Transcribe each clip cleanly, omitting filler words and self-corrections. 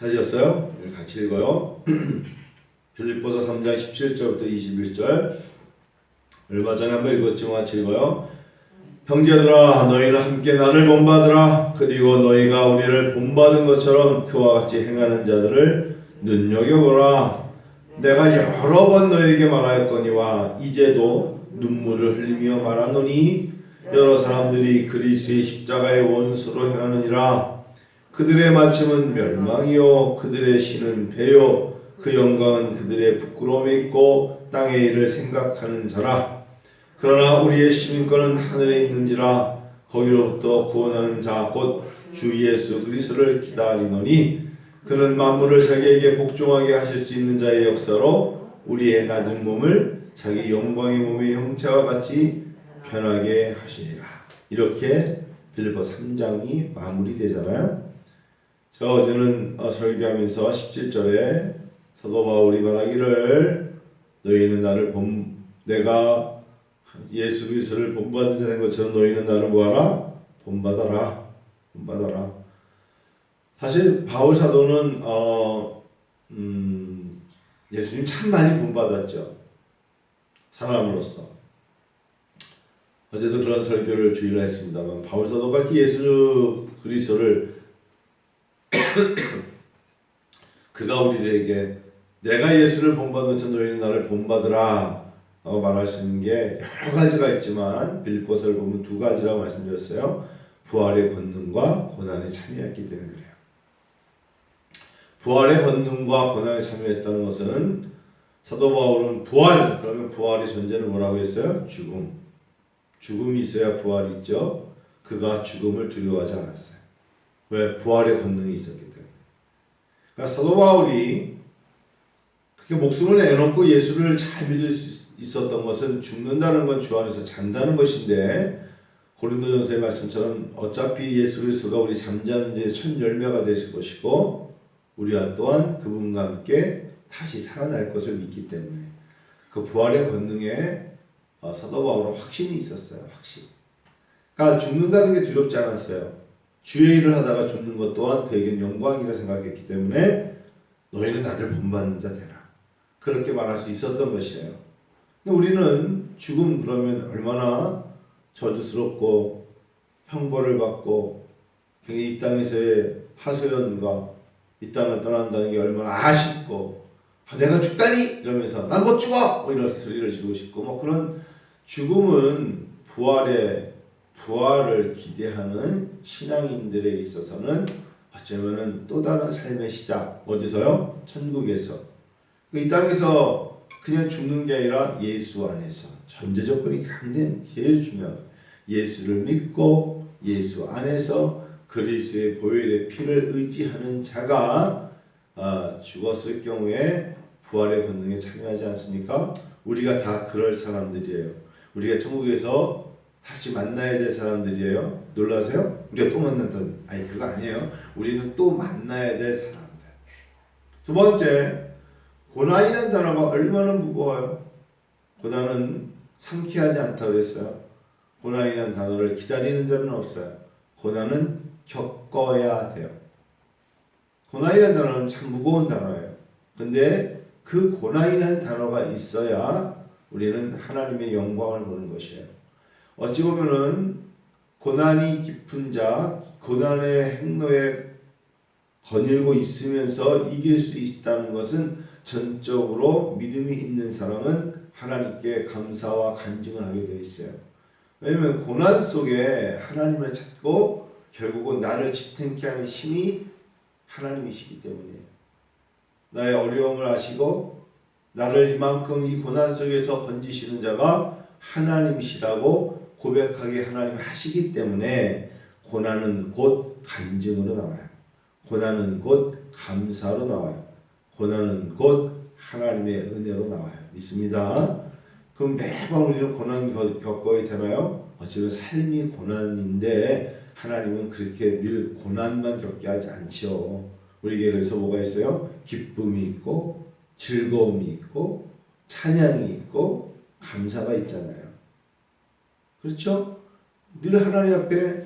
찾으셨어요? 같이 읽어요. 빌립보서 3장 17절부터 21절. 얼마 전에 한번 읽었지만 같이 읽어요. 형제들아 너희는 함께 나를 본받으라. 그리고 너희가 우리를 본받은 것처럼 그와 같이 행하는 자들을 눈여겨보라. 내가 여러 번 너희에게 말하였거니와 이제도 눈물을 흘리며 말하노니 여러 사람들이 그리스도의 십자가의 원수로 행하느니라. 그들의 마침은 멸망이요 그들의 신은 배요 그 영광은 그들의 부끄러움에 있고 땅의 일을 생각하는 자라. 그러나 우리의 시민권은 하늘에 있는지라. 거기로부터 구원하는 자 곧 주 예수 그리스도를 기다리노니 그는 만물을 자기에게 복종하게 하실 수 있는 자의 역사로 우리의 낮은 몸을 자기 영광의 몸의 형체와 같이 변하게 하시리라. 이렇게 빌립보 3장이 마무리되잖아요. 제가 어제는 설교하면서 17절에 사도 바울이 말하기를 너희는 나를 내가 예수 그리스도를 본받은 자 된 것처럼 너희는 나를 뭐하라? 본받아라. 사실 바울 사도는 예수님 참 많이 본받았죠. 사람으로서. 어제도 그런 설교를 주일날 했습니다만 바울 사도가 예수 그리스도를 그가 우리들에게 내가 예수를 본받은 자 너희는 나를 본받으라 라고 말할 수 있는 게 여러 가지가 있지만 빌립보서를 보면 두 가지라고 말씀드렸어요. 부활의 권능과 고난에 참여했기 때문에 그래요. 부활의 권능과 고난에 참여했다는 것은 사도 바울은 부활 그러면 부활의 존재는 뭐라고 했어요? 죽음이 있어야 부활이 있죠. 그가 죽음을 두려워하지 않았어요. 왜? 부활의 권능이 있었기 때문에. 그러니까 사도 바울이 그렇게 목숨을 내놓고 예수를 잘 믿을 수 있었던 것은 죽는다는 건 주 안에서 잔다는 것인데 고린도전서의 말씀처럼 어차피 예수 그리스도가 우리 잠자는 자의 첫 열매가 되실 것이고 우리와 또한 그분과 함께 다시 살아날 것을 믿기 때문에 그 부활의 권능에 사도 바울은 확신이 있었어요. 확신. 그러니까 죽는다는 게 두렵지 않았어요. 주의 일을 하다가 죽는 것 또한 그에겐 영광이라 생각했기 때문에 너희는 나를 본받는 자 되라. 그렇게 말할 수 있었던 것이에요. 근데 우리는 죽음 그러면 얼마나 저주스럽고 형벌을 받고 이 땅에서의 하소연과 이 땅을 떠난다는 게 얼마나 아쉽고 내가 죽다니 이러면서 난 못 죽어 이런 소리를 지르고 싶고 그런 죽음은 부활을 기대하는 신앙인들에 있어서는 어쩌면은 또 다른 삶의 시작. 어디서요? 천국에서. 이 땅에서 그냥 죽는 게 아니라 예수 안에서. 전제 조건이 굉장히 제일 중요해요. 예수를 믿고 예수 안에서 그리스도의 보혈의 피를 의지하는 자가 죽었을 경우에 부활의 권능에 참여하지 않습니까? 우리가 다 그럴 사람들이에요. 우리가 천국에서 다시 만나야 될 사람들이에요. 놀라세요? 우리가 또 만난다는 아니 그거 아니에요. 우리는 또 만나야 될 사람들. 두 번째, 고난이라는 단어가 얼마나 무거워요. 고난은 상쾌하지 않다고 했어요. 고난이라는 단어를 기다리는 자는 없어요. 고난은 겪어야 돼요. 고난이라는 단어는 참 무거운 단어예요. 근데 그 고난이라는 단어가 있어야 우리는 하나님의 영광을 보는 것이에요. 어찌 보면은 고난이 깊은 자, 고난의 행로에 거닐고 있으면서 이길 수 있다는 것은 전적으로 믿음이 있는 사람은 하나님께 감사와 간증을 하게 되어 있어요. 왜냐하면 고난 속에 하나님을 찾고 결국은 나를 지탱케 하는 힘이 하나님이시기 때문이에요. 나의 어려움을 아시고 나를 이만큼 이 고난 속에서 건지시는 자가 하나님이시라고 고백하게 하나님 하시기 때문에 고난은 곧 간증으로 나와요. 고난은 곧 감사로 나와요. 고난은 곧 하나님의 은혜로 나와요. 믿습니다. 그럼 매번 우리는 고난 겪어야 되나요? 어쩌면 삶이 고난인데 하나님은 그렇게 늘 고난만 겪게 하지 않죠. 우리에게 그래서 뭐가 있어요? 기쁨이 있고 즐거움이 있고 찬양이 있고 감사가 있잖아요. 그렇죠? 늘 하나님 앞에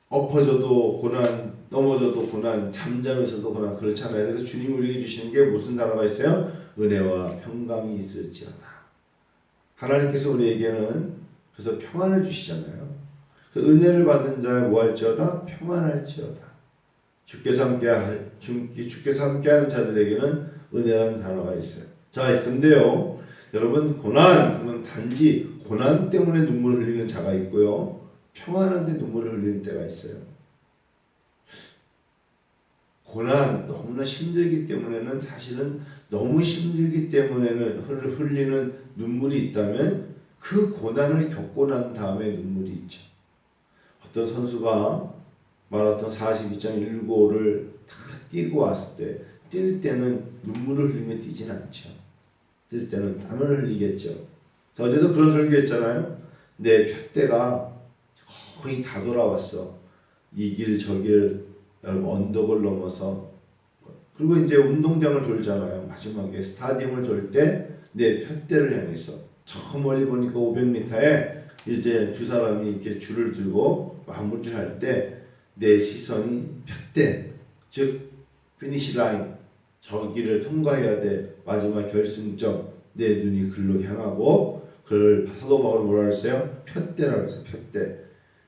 엎어져도 고난 넘어져도 고난, 잠잠에서도 고난, 그렇잖아요. 그래서 주님이 우리에게 주시는 게 무슨 단어가 있어요? 은혜와 평강이 있을지어다. 하나님께서 우리에게는 그래서 평안을 주시잖아요. 그 은혜를 받은 자에 뭐 할지어다? 평안할지어다. 주께서 함께하는 자들에게는 은혜라는 단어가 있어요. 자, 근데요, 여러분, 고난, 단지 고난 때문에 눈물을 흘리는 자가 있고요, 평안한데 눈물을 흘리는 때가 있어요. 고난, 너무나 힘들기 때문에는, 사실은 너무 힘들기 때문에는 흘리는 눈물이 있다면 그 고난을 겪고 난 다음에 눈물이 있죠. 어떤 선수가 마라톤 42.195를 다 뛰고 왔을 때, 뛸 때는 눈물을 흘리며 뛰진 않죠. 뛸 때는 땀을 흘리겠죠. 어제도 그런 설교했잖아요. 내 푯대가 거의 다 돌아왔어. 이 길 저 길 언덕을 넘어서, 그리고 이제 운동장을 돌잖아요. 마지막에 스타디움을 돌 때 내 푯대를 향해서 저 멀리 보니까 500m에 이제 두 사람이 이렇게 줄을 들고 마무리를 할 때 내 시선이 푯대, 즉 피니시 라인, 저기를 통과해야 돼. 마지막 결승점, 내 눈이 글로 향하고, 그걸 사도 바울은 뭐라 그랬어요? 푯대라고 했어요. 푯대.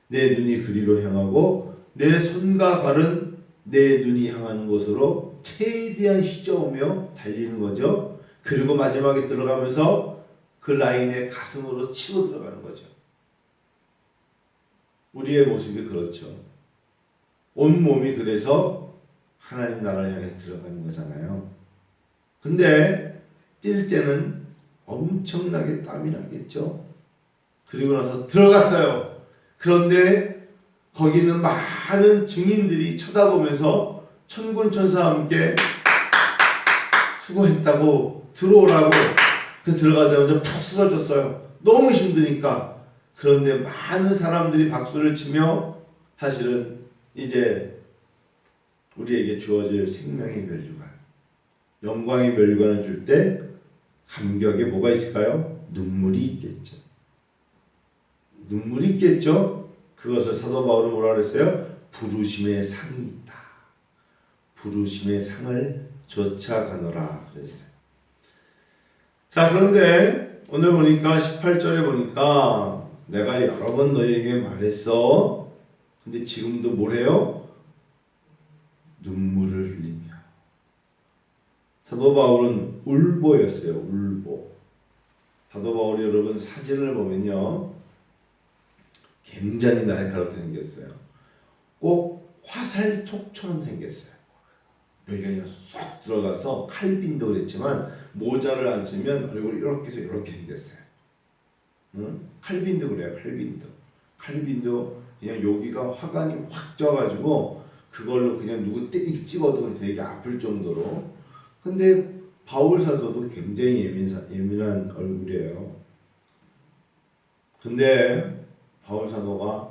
내 눈이 그리로 향하고 내 손과 발은 내 눈이 향하는 곳으로 최대한 휘저으며 달리는 거죠. 그리고 마지막에 들어가면서 그 라인에 가슴으로 치고 들어가는 거죠. 우리의 모습이 그렇죠. 온 몸이 그래서 하나님 나라를 향해 들어가는 거잖아요. 근데 뛸 때는 엄청나게 땀이 나겠죠. 그리고 나서 들어갔어요. 그런데 거기는 많은 증인들이 쳐다보면서 천군천사와 함께 수고했다고 들어오라고, 그 들어가자마자 푹 쓰러졌어요. 너무 힘드니까. 그런데 많은 사람들이 박수를 치며, 사실은 이제 우리에게 주어질 생명의 멸류관, 영광의 멸류관을 줄 때 감격에 뭐가 있을까요? 눈물이 있겠죠. 눈물이 있겠죠. 그것을 사도 바울은 뭐라 그랬어요? 부르심의 상이 있다. 부르심의 상을 쫓아가노라 그랬어요. 자, 그런데 오늘 보니까 18절에 보니까 내가 여러 번 너희에게 말했어. 근데 지금도 뭐래요? 눈물을 흘리며. 사도 바울은 울보였어요. 울보. 사도 바울이 여러분 사진을 보면요, 굉장히 날카롭게 생겼어요. 꼭 화살촉처럼 생겼어요. 여기가 그냥 쏙 들어가서, 칼빈도 그랬지만 모자를 안 쓰면 얼굴이 이렇게 해서 이렇게 생겼어요. 응? 칼빈도 그래요. 칼빈도 그냥 여기가 화관이 확 쪄가지고 그걸로 그냥 누구 찍어도 되게 아플 정도로. 근데 바울 사도도 굉장히 예민한 얼굴이에요. 근데 바울 사도가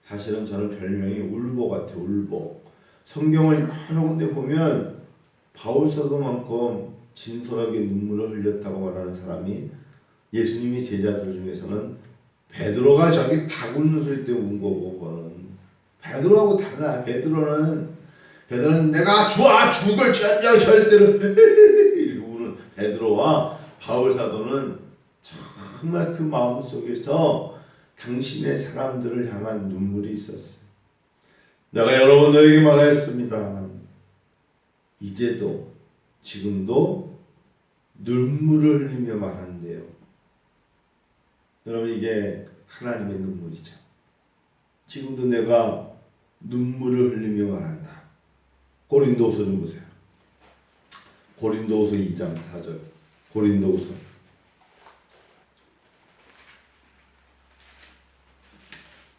사실은 저는 별명이 울보 같아요. 울보. 성경을 여러 군데 보면 바울 사도만큼 진솔하게 눈물을 흘렸다고 말하는 사람이, 예수님이 제자들 중에서는 베드로가 저기 닭 웃는 소리 때문에 운 거고, 그거는 베드로하고 달라. 베드로는 내가 죽을 지한자 절대로 이렇게 우는 베드로와 바울 사도는 정말 그 마음 속에서 당신의 사람들을 향한 눈물이 있었어요. 내가 여러 번 너에게 말하였습니다. 이제도 지금도 눈물을 흘리며 말한대요. 여러분, 이게 하나님의 눈물이죠. 지금도 내가 눈물을 흘리며 말한다. 고린도후서 좀 보세요. 고린도후서 2장 4절. 고린도후서.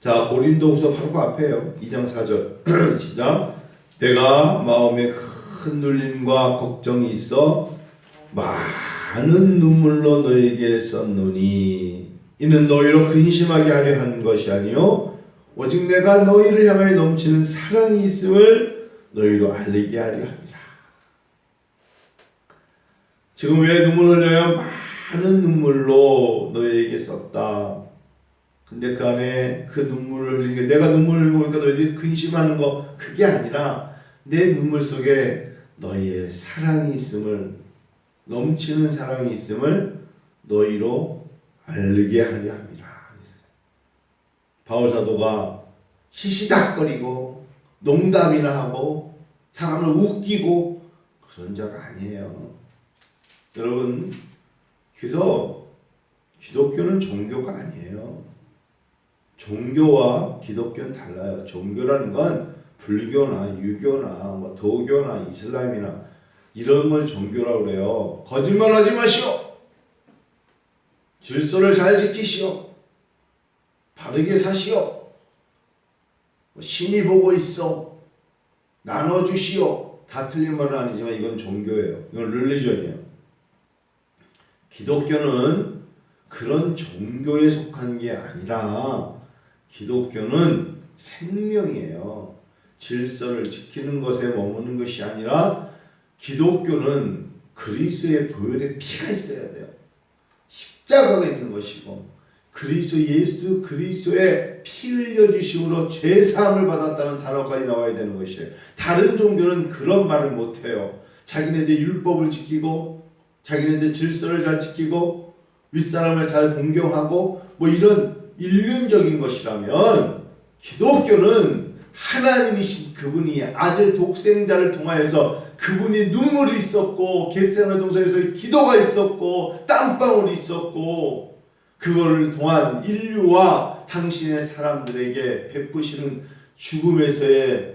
자, 고린도후서 바로 그 앞에요. 2장 4절. 시작. 내가 마음에 큰 눌림과 걱정이 있어 많은 눈물로 너에게 썼노니 이는 너희로 근심하게 하려 하는 것이 아니요 오직 내가 너희를 향하여 넘치는 사랑이 있음을 너희로 알리게 하려 합니다. 지금 왜 눈물을 흘려요? 많은 눈물로 너희에게 썼다. 근데 그 안에 그 눈물을 흘리게 내가 눈물을 흘리고 보니까 너희들이 근심하는 거 그게 아니라 내 눈물 속에 너희의 사랑이 있음을 넘치는 사랑이 있음을 너희로 알게 하려 함이라. 바울 사도가 시시닥거리고 농담이나 하고 사람을 웃기고 그런 자가 아니에요. 여러분, 그래서 기독교는 종교가 아니에요. 종교와 기독교는 달라요. 종교라는 건 불교나 유교나 뭐 도교나 이슬람이나 이런 걸 종교라고 그래요. 거짓말하지 마시오. 질서를 잘 지키시오. 바르게 사시오. 신이 보고 있어. 나눠주시오. 다 틀린 말은 아니지만 이건 종교예요. 이건 릴리전이에요. 기독교는 그런 종교에 속한 게 아니라 기독교는 생명이에요. 질서를 지키는 것에 머무는 것이 아니라 기독교는 그리스도의 보혈의 피가 있어야 돼요. 십자가가 있는 것이고 예수 그리스도의 피 흘려주심으로 죄사함을 받았다는 단어까지 나와야 되는 것이에요. 다른 종교는 그런 말을 못해요. 자기네들 율법을 지키고 자기네들 질서를 잘 지키고 윗사람을 잘 공경하고 뭐 이런 일륜적인 것이라면 기독교는 하나님이신 그분이 아들 독생자를 통하여서 그분이 눈물이 있었고 겟세마네 동산에서 기도가 있었고 땀방울이 있었고 그거를 통한 인류와 당신의 사람들에게 베푸시는 죽음에서의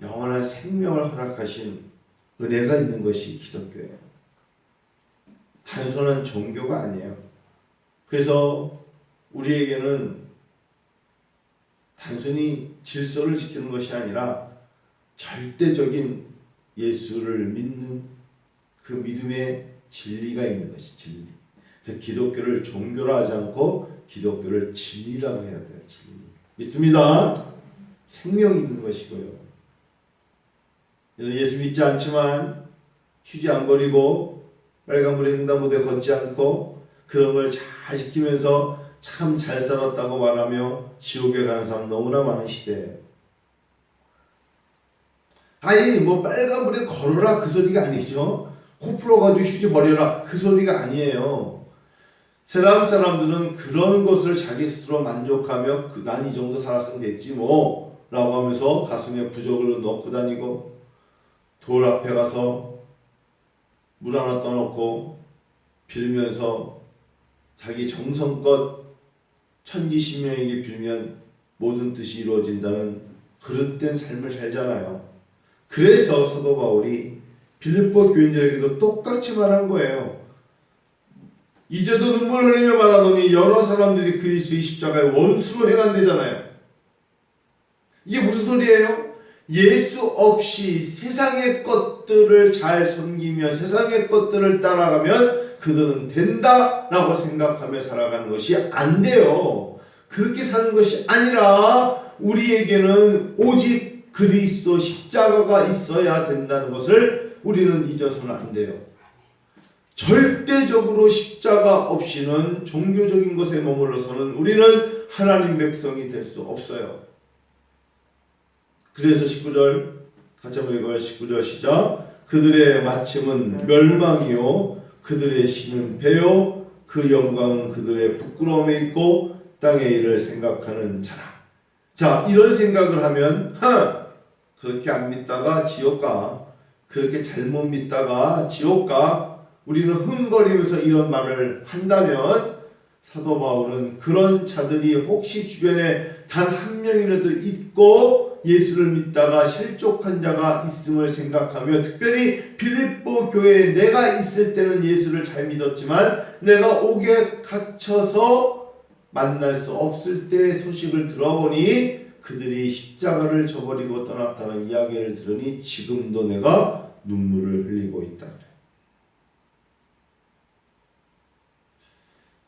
영원한 생명을 허락하신 은혜가 있는 것이 기독교예요. 단순한 종교가 아니에요. 그래서 우리에게는 단순히 질서를 지키는 것이 아니라 절대적인 예수를 믿는 그 믿음의 진리가 있는 것이 진리. 그래서 기독교를 종교로 하지 않고 기독교를 진리라고 해야 돼요. 진리. 믿습니다. 생명이 있는 것이고요. 그래서 예수 믿지 않지만 휴지 안 버리고 빨간불에 횡단보도에 걷지 않고 그런 걸 잘 지키면서 참 잘 살았다고 말하며 지옥에 가는 사람 너무나 많은 시대예요. 아니 뭐 빨간불에 걸어라 그 소리가 아니죠. 코 풀어가지고 휴지 버려라 그 소리가 아니에요. 세상 사람들은 그런 것을 자기 스스로 만족하며 난 이 정도 살았으면 됐지 뭐 라고 하면서 가슴에 부적을 넣고 다니고 돌 앞에 가서 물 하나 떠놓고 빌면서 자기 정성껏 천지신명에게 빌면 모든 뜻이 이루어진다는 그릇된 삶을 살잖아요. 그래서 사도 바울이 빌립보 교인들에게도 똑같이 말한 거예요. 이제도 눈물 흘리며 말하노니 여러 사람들이 그리스도의 십자가의 원수로 행한대잖아요. 이게 무슨 소리예요? 예수 없이 세상의 것들을 잘 섬기며 세상의 것들을 따라가면 그들은 된다라고 생각하며 살아가는 것이 안 돼요. 그렇게 사는 것이 아니라 우리에게는 오직 그리스도 십자가가 있어야 된다는 것을 우리는 잊어서는 안 돼요. 절대적으로 십자가 없이는 종교적인 것에 머물러서는 우리는 하나님 백성이 될 수 없어요. 그래서 19절 같이 한번 읽어요. 19절 시작. 그들의 마침은 멸망이요 그들의 신은 배요 그 영광은 그들의 부끄러움에 있고 땅의 일을 생각하는 자라. 자, 이런 생각을 하면 그렇게 안 믿다가 지옥 가. 그렇게 잘못 믿다가 지옥 가. 우리는 흥거리면서 이런 말을 한다면 사도 바울은 그런 자들이 혹시 주변에 단 한 명이라도 있고 예수를 믿다가 실족한 자가 있음을 생각하며 특별히 빌립보 교회에 내가 있을 때는 예수를 잘 믿었지만 내가 옥에 갇혀서 만날 수 없을 때 소식을 들어보니 그들이 십자가를 저버리고 떠났다는 이야기를 들으니 지금도 내가 눈물을 흘리고 있다.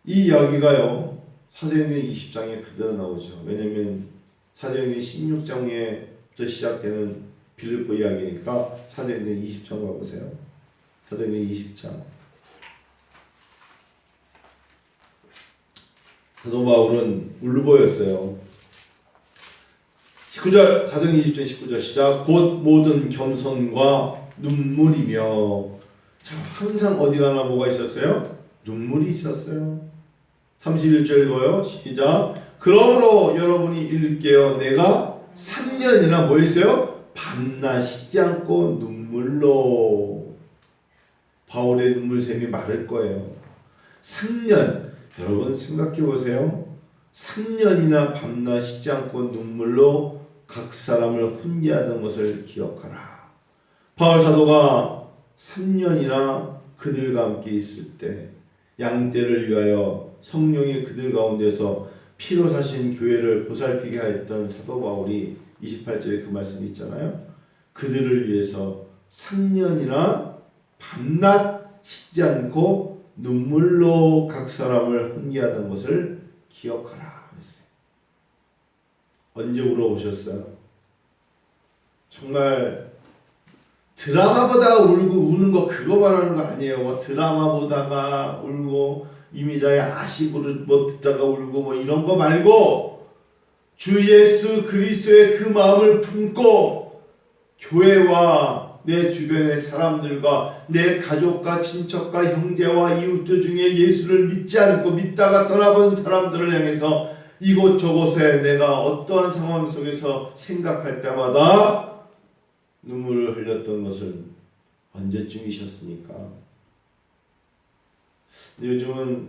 이 이야기가요 사도행전 20장에 그대로 나오죠. 왜냐하면 사도행전 16장에부터 시작되는 빌립보 이야기니까 사도행전 20장 가보세요. 사도행전 20장 사도 바울은 울보였어요. 19절 사도행전 20장 19절 시작. 곧 모든 겸손과 눈물이며. 자, 항상 어디 가나 뭐가 있었어요? 눈물이 있었어요. 31절 읽어요. 시작. 그러므로 여러분이 읽게요. 내가 3년이나 뭐 했어요? 밤낮 쉬지 않고 눈물로. 바울의 눈물샘이 마를 거예요. 3년. 여러분 생각해 보세요. 3년이나 밤낮 쉬지 않고 눈물로 각 사람을 훈계하던 것을 기억하라. 바울 사도가 3년이나 그들과 함께 있을 때 양떼를 위하여 성령이 그들 가운데서 피로 사신 교회를 보살피게 하였던 사도 바울이 28절에 그 말씀이 있잖아요. 그들을 위해서 3년이나 밤낮 쉬지 않고 눈물로 각 사람을 훈계하던 것을 기억하라 그랬어요. 언제 울어보셨어요? 정말 드라마보다가 울고 우는 거 그거 말하는 거 아니에요. 뭐 드라마 보다가 울고 이미자의 아시고를 뭐 듣다가 울고 뭐 이런 거 말고 주 예수 그리스도의 그 마음을 품고 교회와 내 주변의 사람들과 내 가족과 친척과 형제와 이웃들 중에 예수를 믿지 않고 믿다가 떠나본 사람들을 향해서 이곳저곳에 내가 어떠한 상황 속에서 생각할 때마다 눈물을 흘렸던 것은 언제쯤이셨습니까? 요즘은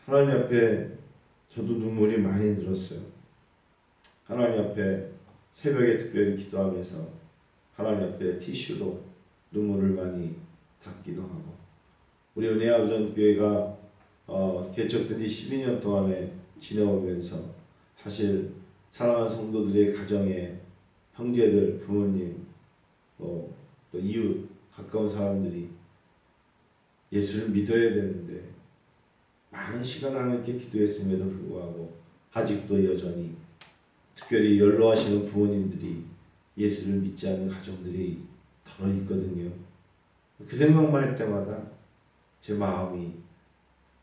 하나님 앞에 저도 눈물이 많이 들었어요. 하나님 앞에 새벽에 특별히 기도하면서 하나님 앞에 티슈로 눈물을 많이 닦기도 하고, 우리 은혜아부전 교회가 개척된 지 12년 동안에 지내오면서 사실 사랑하는 성도들의 가정에 형제들, 부모님, 또 이웃, 가까운 사람들이 예수를 믿어야 되는데 많은 시간을 하나님께 기도했음에도 불구하고 아직도 여전히 특별히 연로하시는 부모님들이 예수를 믿지 않는 가정들이 더러 있거든요. 그 생각만 할 때마다 제 마음이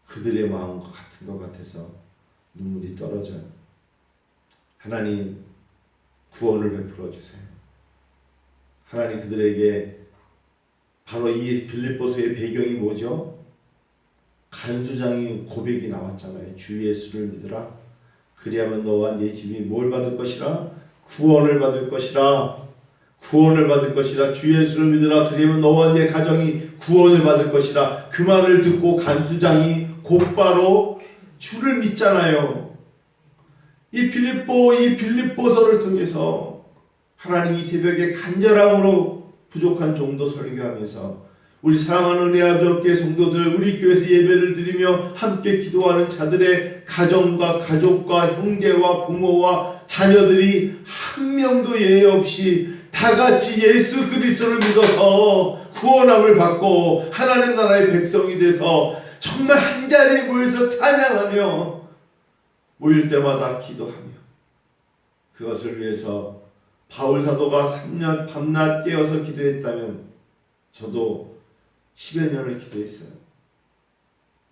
그들의 마음과 같은 것 같아서 눈물이 떨어져요. 하나님 구원을 베풀어 주세요. 하나님 그들에게 바로 이 빌립보서의 배경이 뭐죠? 간수장이 고백이 나왔잖아요. 주 예수를 믿으라. 그리하면 너와 네 집이 뭘 받을 것이라? 구원을 받을 것이라. 구원을 받을 것이라. 주 예수를 믿으라. 그리하면 너와 네 가정이 구원을 받을 것이라. 그 말을 듣고 간수장이 곧바로 주를 믿잖아요. 이 빌립보서를 통해서 하나님 이 새벽에 간절함으로 부족한 종도 설교하면서 우리 사랑하는 은혜 아버지 교회 성도들, 우리 교회에서 예배를 드리며 함께 기도하는 자들의 가정과 가족과 형제와 부모와 자녀들이 한 명도 예외 없이 다 같이 예수 그리스도를 믿어서 구원함을 받고 하나님 나라의 백성이 돼서 정말 한 자리에 모여서 찬양하며 모일 때마다 기도하며 그것을 위해서 바울 사도가 3년 밤낮 깨어서 기도했다면 저도 10여 년을 기도했어요.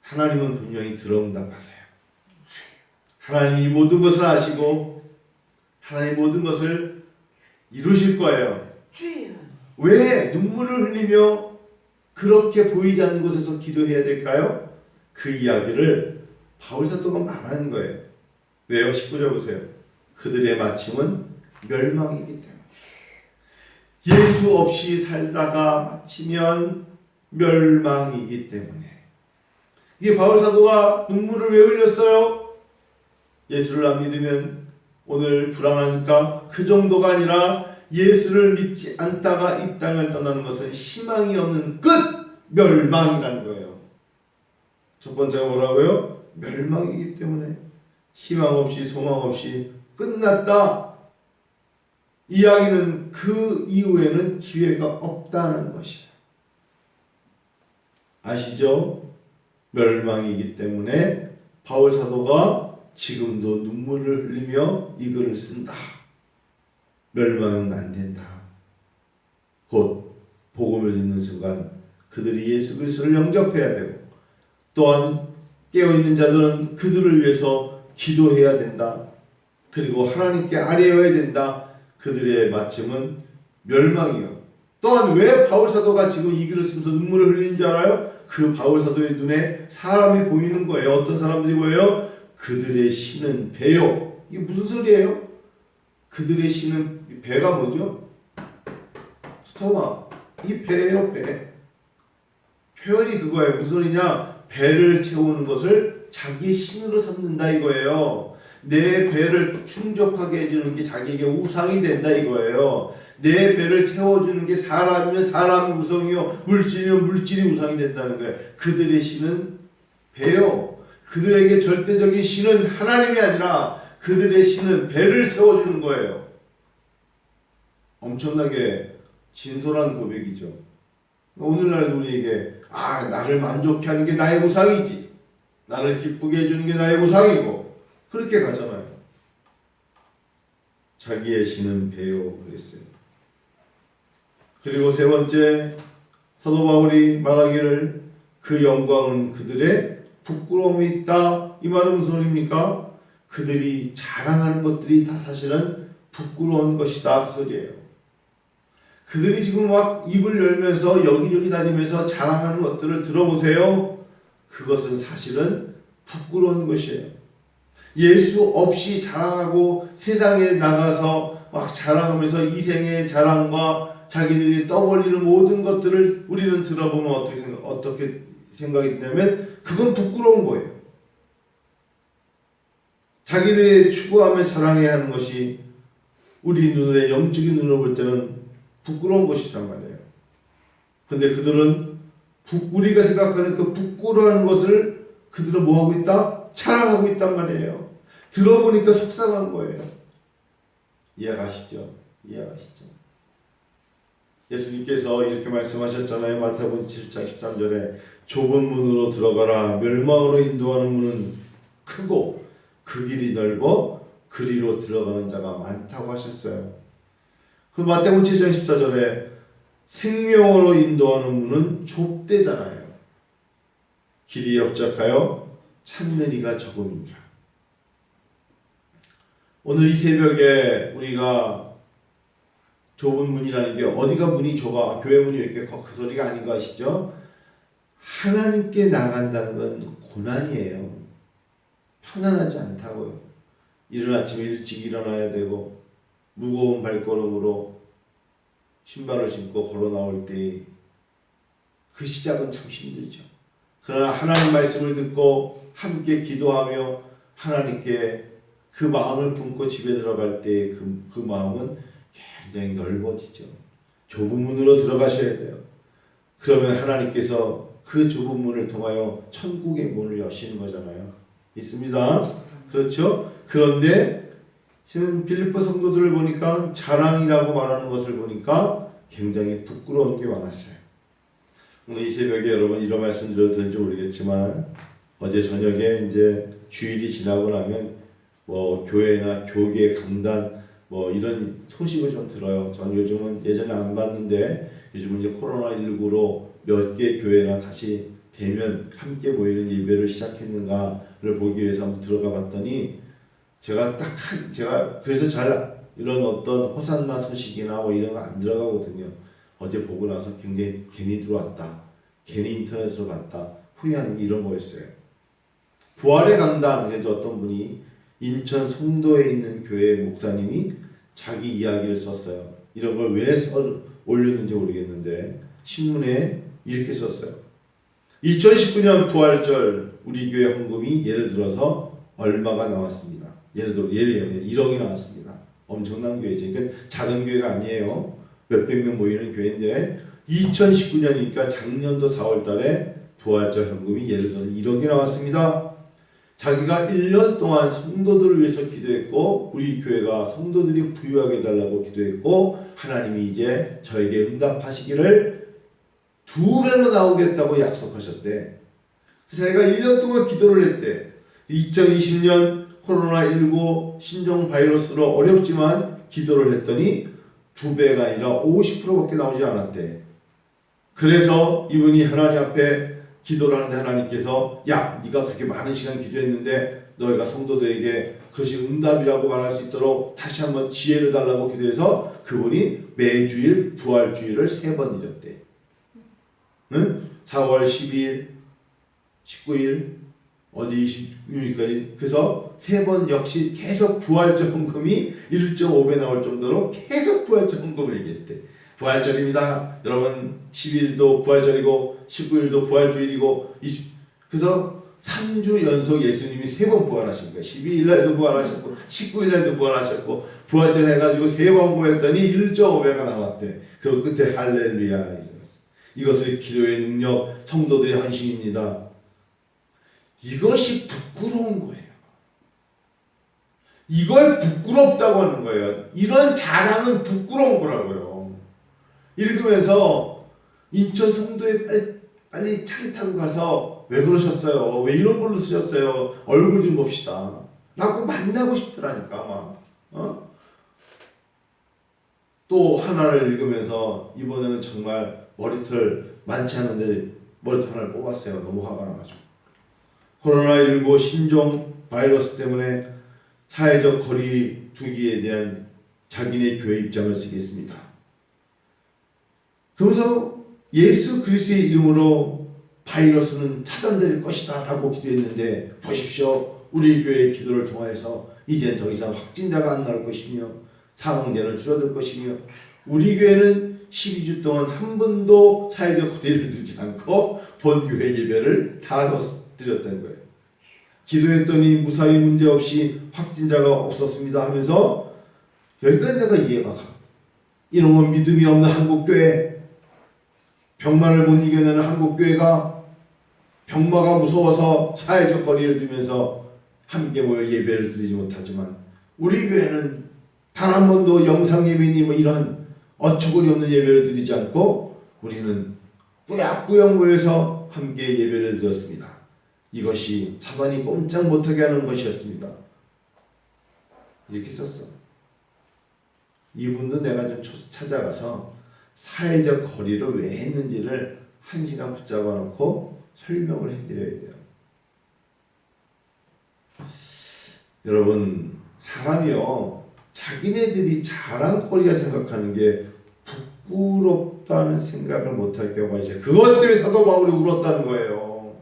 하나님은 분명히 들어응답하세요. 하나님이 모든 것을 아시고 하나님 모든 것을 이루실 거예요. 왜 눈물을 흘리며 그렇게 보이지 않는 곳에서 기도해야 될까요? 그 이야기를 바울 사도가 말하는 거예요. 왜요? 19절 보세요. 그들의 마침은 멸망이기 때문에. 예수 없이 살다가 마치면 멸망이기 때문에. 이게 바울 사도가 눈물을 왜 흘렸어요? 예수를 안 믿으면 오늘 불안하니까 그 정도가 아니라 예수를 믿지 않다가 이 땅을 떠나는 것은 희망이 없는 끝! 멸망이라는 거예요. 첫 번째가 뭐라고요? 멸망이기 때문에. 희망 없이 소망 없이 끝났다. 이야기는 그 이후에는 기회가 없다는 것이에요. 아시죠? 멸망이기 때문에 바울 사도가 지금도 눈물을 흘리며 이 글을 쓴다. 멸망은 안 된다. 곧 복음을 듣는 순간 그들이 예수 그리스도를 영접해야 되고, 또한 깨어있는 자들은 그들을 위해서 기도해야 된다. 그리고 하나님께 아뢰어야 된다. 그들의 마침은 멸망이요. 또한 왜 바울사도가 지금 이 글을 쓰면서 눈물을 흘리는 줄 알아요? 그 바울사도의 눈에 사람이 보이는 거예요. 어떤 사람들이 보여요? 그들의 신은 배요. 이게 무슨 소리예요? 그들의 신은 배가 뭐죠? 스토마. 이 배예요, 배. 표현이 그거예요. 무슨 소리냐? 배를 채우는 것을 자기의 신으로 삼는다 이거예요. 내 배를 충족하게 해주는 게 자기에게 우상이 된다 이거예요. 내 배를 채워주는 게 사람이면 사람이 우상이요, 물질이면 물질이 우상이 된다는 거예요. 그들의 신은 배요. 그들에게 절대적인 신은 하나님이 아니라 그들의 신은 배를 채워주는 거예요. 엄청나게 진솔한 고백이죠. 오늘날 우리에게 나를 만족해 하는 게 나의 우상이지, 나를 기쁘게 해주는 게 나의 우상이고, 그렇게 가잖아요. 자기의 신은 배요 그랬어요. 그리고 세 번째, 사도 바울이 말하기를 그 영광은 그들의 부끄러움이 있다. 이 말은 무슨 소리입니까? 그들이 자랑하는 것들이 다 사실은 부끄러운 것이다 그 소리예요. 그들이 지금 막 입을 열면서 여기저기 다니면서 자랑하는 것들을 들어보세요. 그것은 사실은 부끄러운 것이에요. 예수 없이 자랑하고 세상에 나가서 막 자랑하면서 이생의 자랑과 자기들이 떠벌리는 모든 것들을 우리는 들어보면 어떻게 생각이 드냐면 그건 부끄러운 거예요. 자기들이 추구하며 자랑해야 하는 것이 우리 눈에, 영적인 눈으로 볼 때는 부끄러운 것이란 말이에요. 근데 그들은 우리가 생각하는 그 부끄러워하는 것을 그들은 뭐하고 있다? 자랑하고 있단 말이에요. 들어보니까 속상한 거예요. 이해가시죠? 예수님께서 이렇게 말씀하셨잖아요. 마태복음 7장 13절에 좁은 문으로 들어가라. 멸망으로 인도하는 문은 크고 그 길이 넓어 그리로 들어가는 자가 많다고 하셨어요. 그 마태복음 7장 14절에 생명으로 인도하는 문은 좁대잖아요. 길이 협착하여 찾는 이가 적음이니라. 오늘 이 새벽에 우리가 좁은 문이라는 게 어디가 문이 좁아? 교회 문이 이렇게 그 소리가 아닌 거 아시죠? 하나님께 나간다는 건 고난이에요. 편안하지 않다고요. 이른 아침에 일찍 일어나야 되고 무거운 발걸음으로 신발을 신고 걸어 나올 때 그 시작은 참 힘들죠. 그러나 하나님 말씀을 듣고 함께 기도하며 하나님께 그 마음을 품고 집에 들어갈 때 그 마음은 굉장히 넓어지죠. 좁은 문으로 들어가셔야 돼요. 그러면 하나님께서 그 좁은 문을 통하여 천국의 문을 여시는 거잖아요. 있습니다. 그렇죠? 그런데 지금 빌립보 성도들을 보니까 자랑이라고 말하는 것을 보니까 굉장히 부끄러운 게 많았어요. 오늘 이 새벽에 여러분 이런 말씀 드려도 될지 모르겠지만 어제 저녁에 이제 주일이 지나고 나면 교회나 교계 강단 이런 소식을 좀 들어요. 전 요즘은 예전에 안 봤는데 요즘은 이제 코로나19로 몇 개 교회나 다시 대면 함께 모이는 예배를 시작했는가를 보기 위해서 한번 들어가 봤더니 제가 그래서 잘 이런 어떤 호산나 소식이나 이런 거 안 들어가거든요. 어제 보고 나서 굉장히 괜히 들어왔다, 괜히 인터넷으로 봤다, 후회하는 게 이런 거였어요. 부활의 강단, 그래서 어떤 분이 인천 송도에 있는 교회 목사님이 자기 이야기를 썼어요. 이런 걸 왜 올렸는지 모르겠는데 신문에 이렇게 썼어요. 2019년 부활절 우리 교회 헌금이 예를 들어서 얼마가 나왔습니다. 예를 들어 1억이 나왔습니다. 엄청난 교회죠. 그러니까 작은 교회가 아니에요. 몇백 명 모이는 교회인데 2019년이니까 작년도 4월 달에 부활절 헌금이 예를 들어서 1억이 나왔습니다. 자기가 1년 동안 성도들을 위해서 기도했고 우리 교회가 성도들이 부유하게 해달라고 기도했고 하나님이 이제 저에게 응답하시기를 2배로 나오겠다고 약속하셨대. 자기가 1년 동안 기도를 했대. 2020년 코로나19 신종 바이러스로 어렵지만 기도를 했더니 2배가 아니라 50%밖에 나오지 않았대. 그래서 이분이 하나님 앞에 기도를 하는데 하나님께서 네가 그렇게 많은 시간 기도했는데 너희가 성도들에게 그것이 응답이라고 말할 수 있도록 다시 한번 지혜를 달라고 기도해서 그분이 매주일 부활주일을 3번 드렸대. 응? 4월 12일, 19일, 어제 26일까지. 그래서 3번 역시 계속 부활절 헌금이 1.5배 나올 정도로 계속 부활절 헌금을 얘기했대. 부활절입니다. 여러분 10일도 부활절이고 19일도 부활주일이고 그래서 3주 연속 예수님이 3번 부활하신 거예요. 12일날도 부활하셨고 19일날도 부활하셨고 부활절 해가지고 3번 부활했더니 1.5배가 나왔대. 그리고 끝에 할렐루야. 이것을 기도의 능력, 성도들의 헌신입니다. 이것이 부끄러운 거예요. 이걸 부끄럽다고 하는 거예요. 이런 자랑은 부끄러운 거라고요. 읽으면서 인천 성도에 빨리 차를 타고 가서 왜 그러셨어요? 왜 이런 걸로 쓰셨어요? 얼굴 좀 봅시다. 라고 만나고 싶더라니까 막. 또 하나를 읽으면서 이번에는 정말 머리털 많지 않은데 머리털 하나를 뽑았어요. 너무 화가 나가지고. 코로나19 신종 바이러스 때문에 사회적 거리 두기에 대한 자기네 교회 입장을 쓰겠습니다. 그러면서 예수 그리스도의 이름으로 바이러스는 차단될 것이다 라고 기도했는데 보십시오. 우리 교회의 기도를 통해서 이제 더 이상 확진자가 안 나올 것이며 사망자는 줄어들 것이며 우리 교회는 12주 동안 한 번도 사회적 거리를 두지 않고 본교회 예배를 다 드렸다는 거예요. 기도했더니 무사히 문제없이 확진자가 없었습니다 하면서 여기까지 내가 이해가 가. 이놈은 믿음이 없는 한국교회, 병만을 못 이겨내는 한국교회가 병마가 무서워서 사회적 거리를 두면서 함께 모여 예배를 드리지 못하지만 우리 교회는 단 한 번도 영상 예배니 뭐 이런 어처구니 없는 예배를 드리지 않고 우리는 꾸역꾸역 모여서 함께 예배를 드렸습니다. 이것이 사단이 꼼짝 못하게 하는 것이었습니다. 이렇게 썼어. 이분도 내가 좀 찾아가서 사회적 거리를 왜 했는지를 1시간 붙잡아 놓고 설명을 해드려야 돼요. 여러분 사람이요 자기네들이 자랑거리가 생각하는 게 부끄럽다는 생각을 못할 경우가 있어요. 그것 때문에 사도 바울이 울었다는 거예요.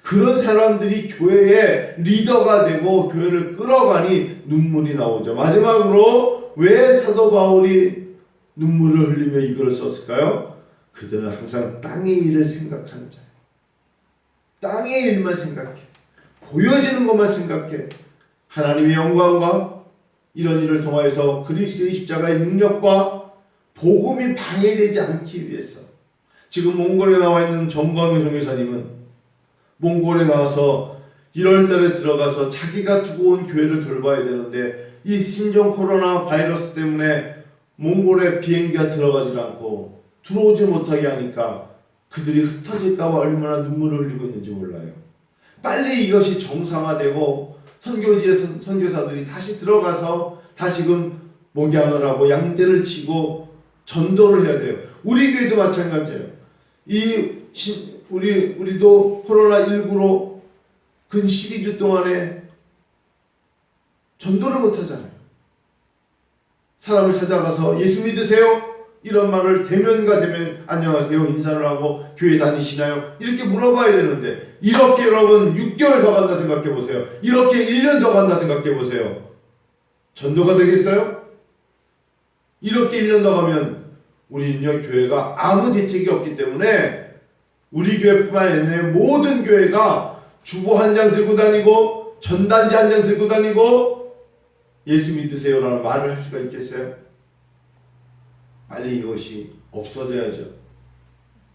그런 사람들이 교회의 리더가 되고 교회를 끌어가니 눈물이 나오죠. 마지막으로 왜 사도 바울이 눈물을 흘리며 이걸 썼을까요? 그들은 항상 땅의 일을 생각하는 자예요. 땅의 일만 생각해. 보여지는 것만 생각해. 하나님의 영광과 이런 일을 통하여서 그리스도의 십자가의 능력과 복음이 방해되지 않기 위해서 지금 몽골에 나와 있는 정광희 선교사님은 몽골에 나와서 1월달에 들어가서 자기가 두고 온 교회를 돌봐야 되는데 이 신종 코로나 바이러스 때문에 몽골에 비행기가 들어가지 않고 들어오지 못하게 하니까 그들이 흩어질까 봐 얼마나 눈물을 흘리고 있는지 몰라요. 빨리 이것이 정상화되고 선교지의 선교사들이 다시 들어가서 다시금 목양을 하고 양떼를 치고 전도를 해야 돼요. 우리 교회도 마찬가지예요. 우리도 코로나19로 근 12주 동안에 전도를 못 하잖아요. 사람을 찾아가서 예수 믿으세요? 이런 말을 대면과 대면 안녕하세요 인사를 하고 교회 다니시나요? 이렇게 물어봐야 되는데 이렇게 여러분 6개월 더 간다 생각해 보세요. 이렇게 1년 더 간다 생각해 보세요. 전도가 되겠어요? 이렇게 1년 더 가면 우리는요 교회가 아무 대책이 없기 때문에 우리 교회뿐만 아니라 모든 교회가 주보 한 장 들고 다니고 전단지 한 장 들고 다니고 예수 믿으세요라는 말을 할 수가 있겠어요? 빨리 이것이 없어져야죠.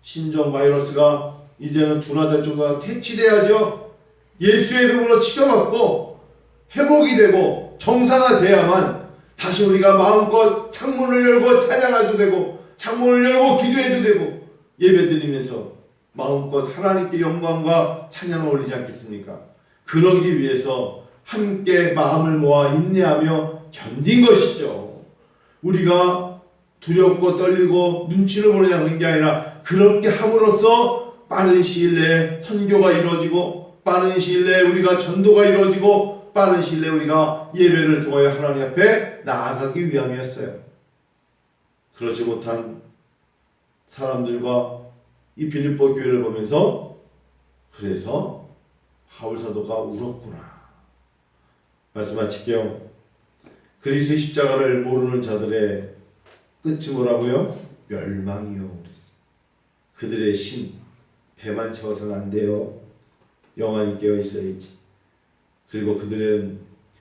신종 바이러스가 이제는 둔화될 정도가 퇴치돼야죠. 예수의 이름으로 치료받고 회복이 되고 정상화돼야만 다시 우리가 마음껏 창문을 열고 찬양해도 되고 창문을 열고 기도해도 되고 예배드리면서 마음껏 하나님께 영광과 찬양을 올리지 않겠습니까? 그러기 위해서 함께 마음을 모아 인내하며 견딘 것이죠. 우리가 두렵고 떨리고 눈치를 보느냐 하는 게 아니라 그렇게 함으로써 빠른 시일 내에 선교가 이루어지고 빠른 시일 내에 우리가 전도가 이루어지고 빠른 시일 내에 우리가 예배를 통하여 하나님 앞에 나아가기 위함이었어요. 그렇지 못한 사람들과 이 빌립보 교회를 보면서 그래서 바울 사도가 울었구나. 말씀 마칠게요. 그리스도의 십자가를 모르는 자들의 끝이 뭐라고요? 멸망이요. 그랬어요. 그들의 심 배만 채워서는 안 돼요. 영안이 깨어 있어야지. 그리고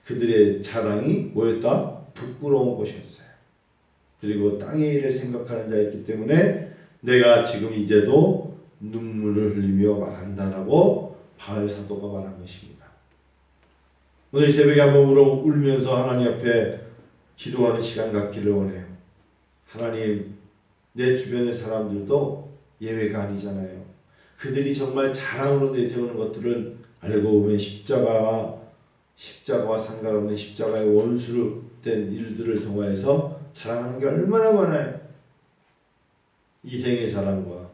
그들의 자랑이 뭐였다? 부끄러운 것이었어요. 그리고 땅의 일을 생각하는 자였기 때문에 내가 지금 이제도 눈물을 흘리며 말한다라고 바울 사도가 말한 것입니다. 오늘 새벽에 한번 울면서 하나님 앞에 기도하는 시간 갖기를 원해요. 하나님, 내 주변의 사람들도 예외가 아니잖아요. 그들이 정말 자랑으로 내세우는 것들은 알고 보면 십자가와 상관없는 십자가의 원수로 된 일들을 통하여서 자랑하는 게 얼마나 많아요. 이생의 자랑과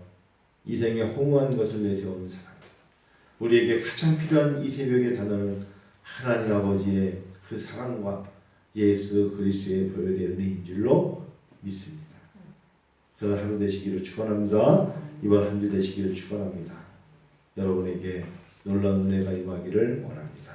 이생의 허무한 것을 내세우는 사람. 우리에게 가장 필요한 이 새벽의 단어는 하나님 아버지의 그 사랑과 예수 그리스도의 보혈의 은혜인 줄로 믿습니다. 저는 하루 되시기를 축원합니다. 이번 한 주 되시기를 축원합니다. 여러분에게 놀라운 은혜가 임하기를 원합니다.